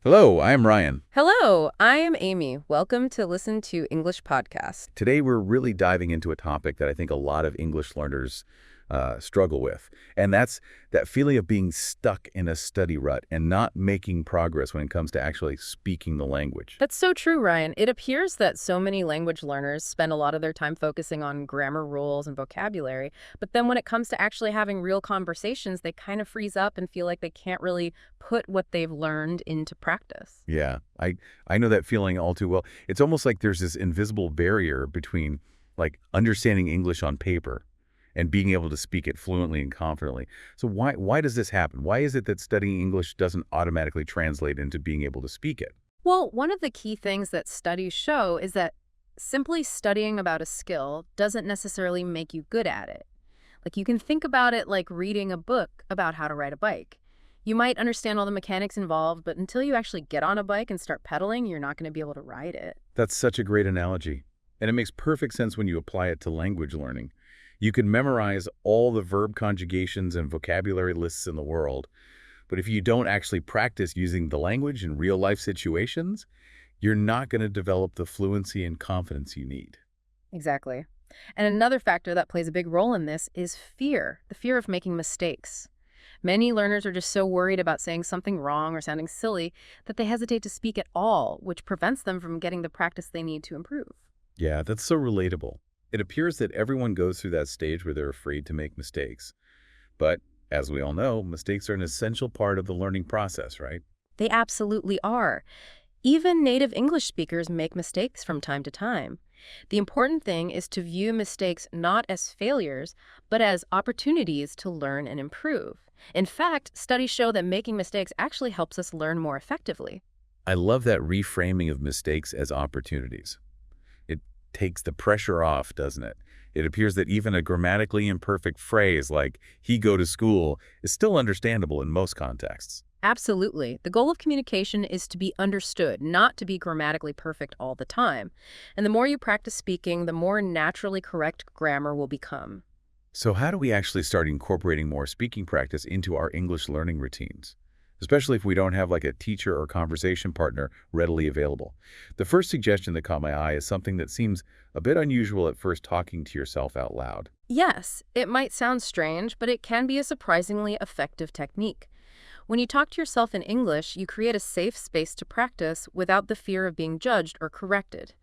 Hello, I am Ryan. Hello, I am Amy. Welcome to Listen to English Podcast. Today we're really diving into a topic that I think a lot of English learners struggle with, and that's that feeling of being stuck in a study rut and not making progress when it comes to actually speaking the language. That's so true, Ryan. It appears that so many language learners spend a lot of their time focusing on grammar rules and vocabulary, but then when it comes to actually having real conversations, they kind of freeze up and feel like they can't really put what they've learned into practice. Yeah, I know that feeling all too well. It's almost like there's this invisible barrier between like understanding English on paper and being able to speak it fluently and confidently. So why does this happen? Why is it that studying English doesn't automatically translate into being able to speak it? Well, one of the key things that studies show is that simply studying about a skill doesn't necessarily make you good at it. Like you can think about it like reading a book about how to ride a bike. You might understand all the mechanics involved, but until you actually get on a bike and start pedaling, you're not going to be able to ride it. That's such a great analogy. And it makes perfect sense when you apply it to language learning. You can memorize all the verb conjugations and vocabulary lists in the world, but if you don't actually practice using the language in real-life situations, you're not going to develop the fluency and confidence you need. Exactly. And another factor that plays a big role in this is fear, the fear of making mistakes. Many learners are just so worried about saying something wrong or sounding silly that they hesitate to speak at all, which prevents them from getting the practice they need to improve. Yeah, that's so relatable. It appears that everyone goes through that stage where they're afraid to make mistakes. But as we all know, mistakes are an essential part of the learning process, right? They absolutely are. Even native English speakers make mistakes from time to time. The important thing is to view mistakes not as failures, but as opportunities to learn and improve. In fact, studies show that making mistakes actually helps us learn more effectively. I love that reframing of mistakes as opportunities. It takes the pressure off, doesn't it? It appears that even a grammatically imperfect phrase like, he go to school, is still understandable in most contexts. Absolutely. The goal of communication is to be understood, not to be grammatically perfect all the time. And the more you practice speaking, the more naturally correct grammar will become. So how do we actually start incorporating more speaking practice into our English learning routines? Especially if we don't have like a teacher or conversation partner readily available. The first suggestion that caught my eye is something that seems a bit unusual at first, talking to yourself out loud. Yes, it might sound strange, but it can be a surprisingly effective technique. When you talk to yourself in English, you create a safe space to practice without the fear of being judged or corrected.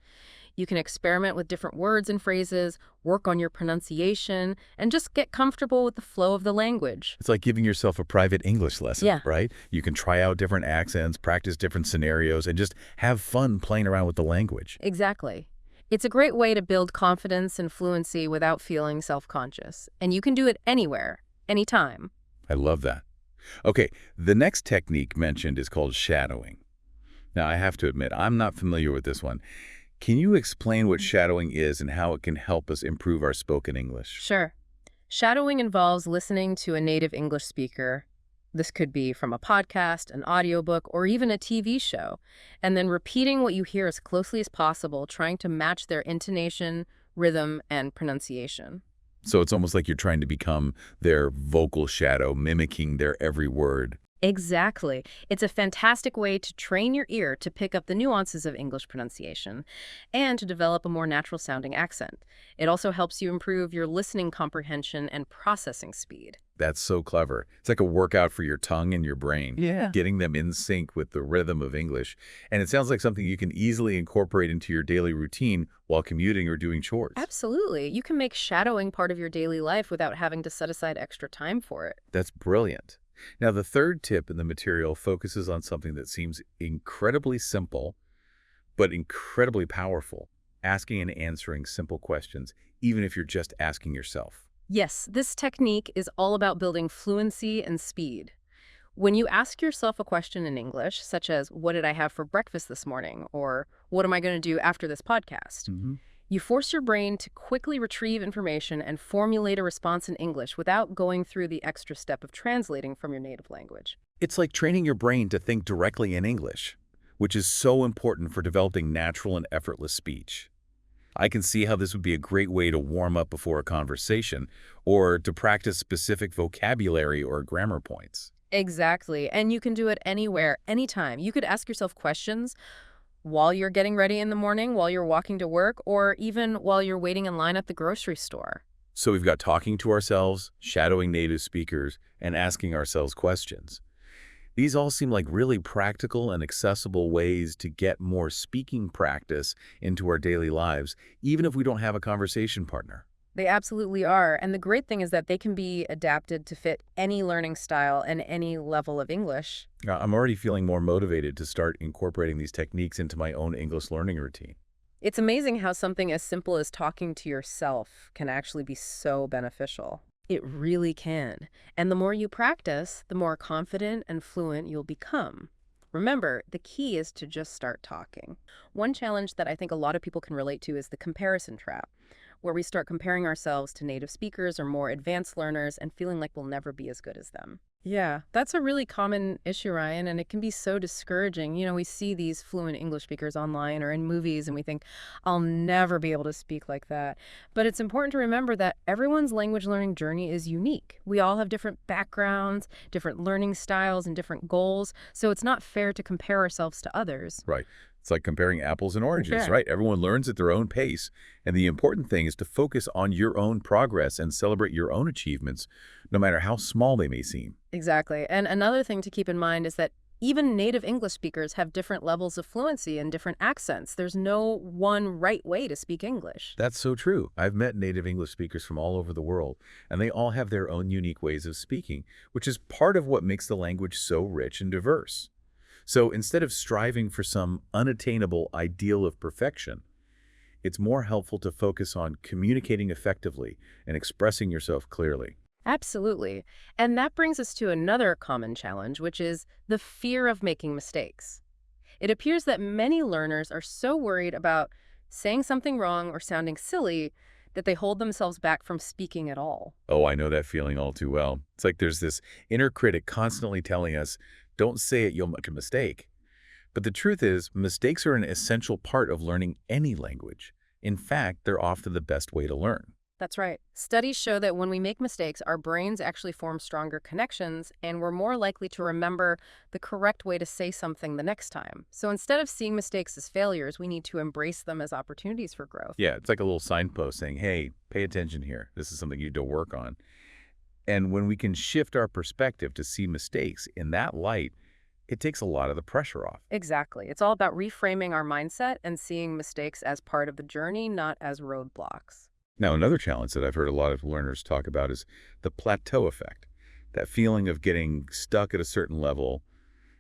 You can experiment with different words and phrases, work on your pronunciation, and just get comfortable with the flow of the language. It's like giving yourself a private English lesson, Yeah, right? You can try out different accents, practice different scenarios, and just have fun playing around with the language. exactly. It's a great way to build confidence and fluency without feeling self-conscious. And you can do it anywhere, anytime. I love that. Okay, the next technique mentioned is called shadowing. Now, I have to admit, I'm not familiar with this one. Can you explain what shadowing is and how it can help us improve our spoken English? Sure. Shadowing involves listening to a native English speaker. This could be from a podcast, an audiobook, or even a TV show, and then repeating what you hear as closely as possible, trying to match their intonation, rhythm, and pronunciation. So it's almost like you're trying to become their vocal shadow, mimicking their every word. Exactly. It's a fantastic way to train your ear to pick up the nuances of English pronunciation and to develop a more natural sounding accent. It also helps you improve your listening comprehension and processing speed. That's so clever. It's like a workout for your tongue and your brain. Yeah. Getting them in sync with the rhythm of English. And it sounds like something you can easily incorporate into your daily routine while commuting or doing chores. Absolutely. You can make shadowing part of your daily life without having to set aside extra time for it. That's brilliant. Now, the third tip in the material focuses on something that seems incredibly simple, but incredibly powerful: asking and answering simple questions, even if you're just asking yourself. Yes, this technique is all about building fluency and speed. When you ask yourself a question in English, such as, what did I have for breakfast this morning? Or what am I going to do after this podcast? You force your brain to quickly retrieve information and formulate a response in English without going through the extra step of translating from your native language. It's like training your brain to think directly in English, which is so important for developing natural and effortless speech. I can see how this would be a great way to warm up before a conversation or to practice specific vocabulary or grammar points. Exactly. And you can do it anywhere, anytime. You could ask yourself questions while you're getting ready in the morning, while you're walking to work, or even while you're waiting in line at the grocery store. So we've got talking to ourselves, shadowing native speakers, and asking ourselves questions. These all seem like really practical and accessible ways to get more speaking practice into our daily lives, even if we don't have a conversation partner. They absolutely are. And the great thing is that they can be adapted to fit any learning style and any level of English. I'm already feeling more motivated to start incorporating these techniques into my own English learning routine. It's amazing how something as simple as talking to yourself can actually be so beneficial. It really can. And the more you practice, the more confident and fluent you'll become. Remember, the key is to just start talking. One challenge that I think a lot of people can relate to is the comparison trap, where we start comparing ourselves to native speakers or more advanced learners and feeling like we'll never be as good as them. Yeah, that's a really common issue, Ryan, and it can be so discouraging. We see these fluent English speakers online or in movies, and we think, I'll never be able to speak like that. But it's important to remember that everyone's language learning journey is unique. We all have different backgrounds, different learning styles, and different goals, so it's not fair to compare ourselves to others. Right. It's like comparing apples and oranges, Yeah. right? Everyone learns at their own pace. And the important thing is to focus on your own progress and celebrate your own achievements, no matter how small they may seem. Exactly. And another thing to keep in mind is that even native English speakers have different levels of fluency and different accents. There's no one right way to speak English. That's so true. I've met native English speakers from all over the world, and they all have their own unique ways of speaking, which is part of what makes the language so rich and diverse. So instead of striving for some unattainable ideal of perfection, it's more helpful to focus on communicating effectively and expressing yourself clearly. Absolutely. And that brings us to another common challenge, which is the fear of making mistakes. It appears that many learners are so worried about saying something wrong or sounding silly that they hold themselves back from speaking at all. Oh, I know that feeling all too well. It's like there's this inner critic constantly telling us, don't say it, you'll make a mistake. But the truth is, mistakes are an essential part of learning any language. In fact, they're often the best way to learn. That's right. Studies show that when we make mistakes, our brains actually form stronger connections, and we're more likely to remember the correct way to say something the next time. So instead of seeing mistakes as failures, we need to embrace them as opportunities for growth. Yeah, it's like a little signpost saying, hey, pay attention here. This is something you need to work on. And when we can shift our perspective to see mistakes in that light, it takes a lot of the pressure off. Exactly. It's all about reframing our mindset and seeing mistakes as part of the journey, not as roadblocks. Now, another challenge that I've heard a lot of learners talk about is the plateau effect, that feeling of getting stuck at a certain level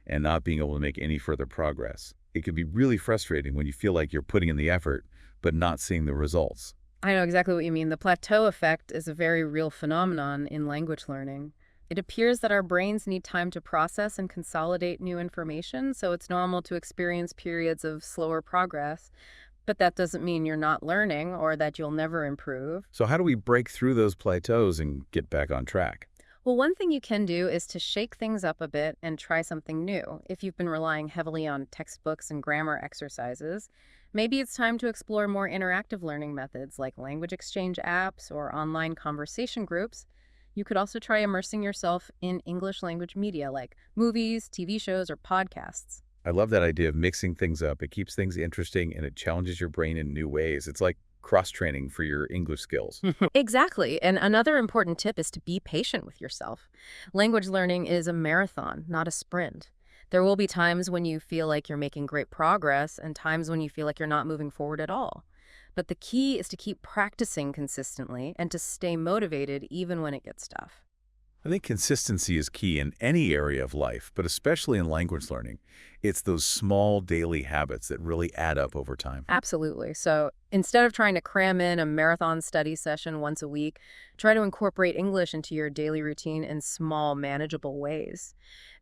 and not being able to make any further progress. It can be really frustrating when you feel like you're putting in the effort, but not seeing the results. I know exactly what you mean. The plateau effect is a very real phenomenon in language learning. It appears that our brains need time to process and consolidate new information, so it's normal to experience periods of slower progress. But that doesn't mean you're not learning or that you'll never improve. So how do we break through those plateaus and get back on track? Well, one thing you can do is to shake things up a bit and try something new. If you've been relying heavily on textbooks and grammar exercises, maybe it's time to explore more interactive learning methods like language exchange apps or online conversation groups. You could also try immersing yourself in English language media like movies, TV shows, or podcasts. I love that idea of mixing things up. It keeps things interesting and it challenges your brain in new ways. It's like cross-training for your English skills. Exactly. And another important tip is to be patient with yourself. Language learning is a marathon, not a sprint. There will be times when you feel like you're making great progress and times when you feel like you're not moving forward at all. But the key is to keep practicing consistently and to stay motivated even when it gets tough. I think consistency is key in any area of life, but especially in language learning. It's those small daily habits that really add up over time. Absolutely. So instead of trying to cram in a marathon study session once a week, try to incorporate English into your daily routine in small, manageable ways.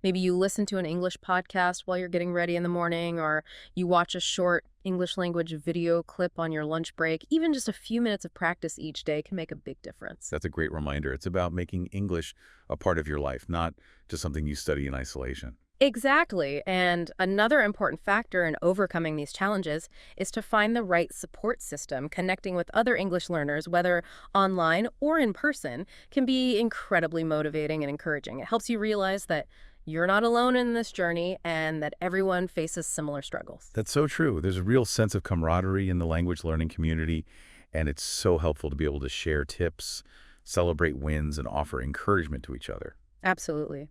Maybe you listen to an English podcast while you're getting ready in the morning, or you watch a short English language video clip on your lunch break. Even just a few minutes of practice each day can make a big difference. That's a great reminder. It's about making English a part of your life, not just something you study in isolation. Exactly. And another important factor in overcoming these challenges is to find the right support system. Connecting with other English learners, whether online or in person, can be incredibly motivating and encouraging. It helps you realize that you're not alone in this journey and that everyone faces similar struggles. That's so true. There's a real sense of camaraderie in the language learning community, and it's so helpful to be able to share tips, celebrate wins, and offer encouragement to each other. Absolutely.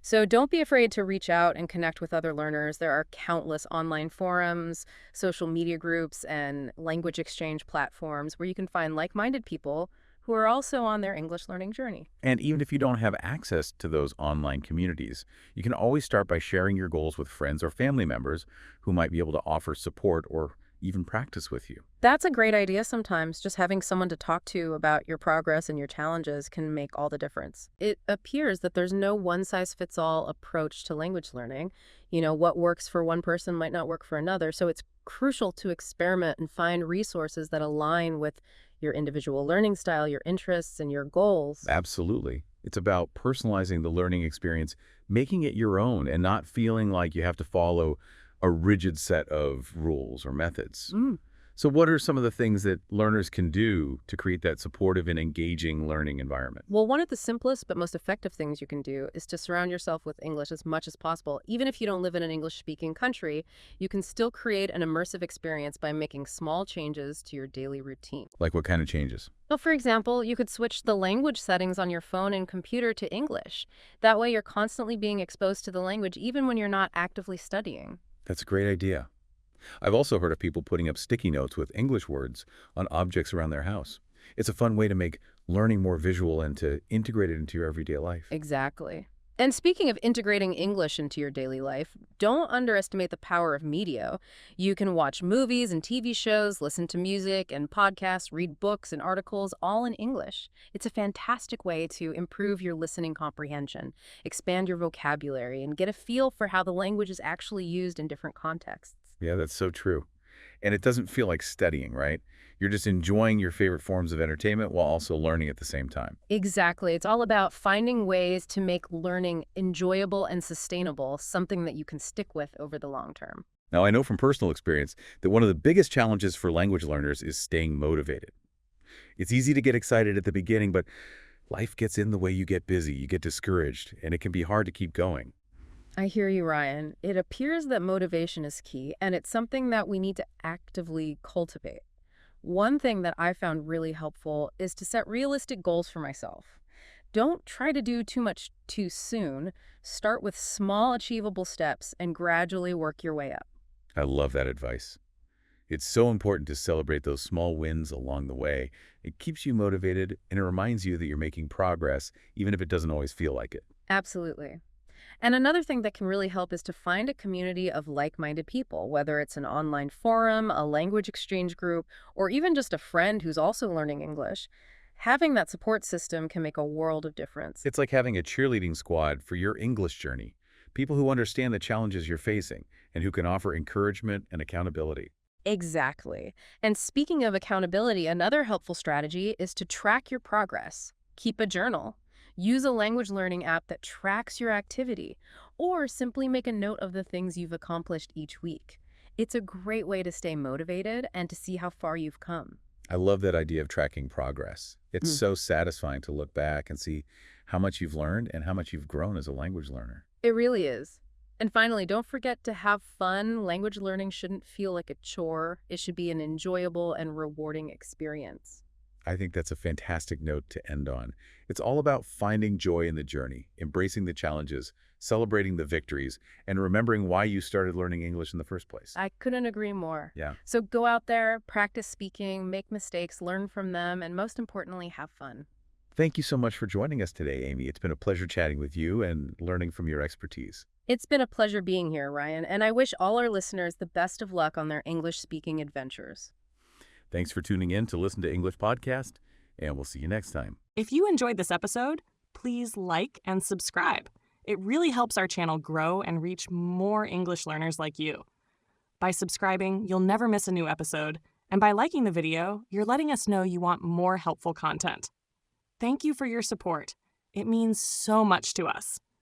So don't be afraid to reach out and connect with other learners. There are countless online forums, social media groups, and language exchange platforms where you can find like-minded people who are also on their English learning journey. And even if you don't have access to those online communities, you can always start by sharing your goals with friends or family members who might be able to offer support or even practice with you. That's a great idea sometimes. Just having someone to talk to about your progress and your challenges can make all the difference. It appears that there's no one-size-fits-all approach to language learning. What works for one person might not work for another. So it's crucial to experiment and find resources that align with your individual learning style, your interests, and your goals. Absolutely. It's about personalizing the learning experience, making it your own, and not feeling like you have to follow a rigid set of rules or methods. Mm. So what are some of the things that learners can do to create that supportive and engaging learning environment? Well, one of the simplest but most effective things you can do is to surround yourself with English as much as possible. Even if you don't live in an English-speaking country, you can still create an immersive experience by making small changes to your daily routine. Like what kind of changes? Well, for example, you could switch the language settings on your phone and computer to English. That way you're constantly being exposed to the language even when you're not actively studying. That's a great idea. I've also heard of people putting up sticky notes with English words on objects around their house. It's a fun way to make learning more visual and to integrate it into your everyday life. Exactly. And speaking of integrating English into your daily life, don't underestimate the power of media. You can watch movies and TV shows, listen to music and podcasts, read books and articles, all in English. It's a fantastic way to improve your listening comprehension, expand your vocabulary, and get a feel for how the language is actually used in different contexts. Yeah, that's so true. And it doesn't feel like studying, right? You're just enjoying your favorite forms of entertainment while also learning at the same time. Exactly. It's all about finding ways to make learning enjoyable and sustainable, something that you can stick with over the long term. Now, I know from personal experience that one of the biggest challenges for language learners is staying motivated. It's easy to get excited at the beginning, but life gets in the way. You get busy, you get discouraged, and it can be hard to keep going. I hear you, Ryan. It appears that motivation is key, and it's something that we need to actively cultivate. One thing that I found really helpful is to set realistic goals for myself. Don't try to do too much too soon. Start with small, achievable steps and gradually work your way up. I love that advice. It's so important to celebrate those small wins along the way. It keeps you motivated, and it reminds you that you're making progress, even if it doesn't always feel like it. Absolutely. And another thing that can really help is to find a community of like-minded people, whether it's an online forum, a language exchange group, or even just a friend who's also learning English. Having that support system can make a world of difference. It's like having a cheerleading squad for your English journey, people who understand the challenges you're facing and who can offer encouragement and accountability. Exactly. And speaking of accountability, another helpful strategy is to track your progress. Keep a journal. Use a language learning app that tracks your activity, or simply make a note of the things you've accomplished each week. It's a great way to stay motivated and to see how far you've come. I love that idea of tracking progress. It's so satisfying to look back and see how much you've learned and how much you've grown as a language learner. It really is. And finally, don't forget to have fun. Language learning shouldn't feel like a chore. It should be an enjoyable and rewarding experience. I think that's a fantastic note to end on. It's all about finding joy in the journey, embracing the challenges, celebrating the victories, and remembering why you started learning English in the first place. I couldn't agree more. Yeah. So go out there, practice speaking, make mistakes, learn from them, and most importantly, have fun. Thank you so much for joining us today, Amy. It's been a pleasure chatting with you and learning from your expertise. It's been a pleasure being here, Ryan, and I wish all our listeners the best of luck on their English-speaking adventures. Thanks for tuning in to Listen to English Podcast, and we'll see you next time. If you enjoyed this episode, please like and subscribe. It really helps our channel grow and reach more English learners like you. By subscribing, you'll never miss a new episode, and by liking the video, you're letting us know you want more helpful content. Thank you for your support. It means so much to us.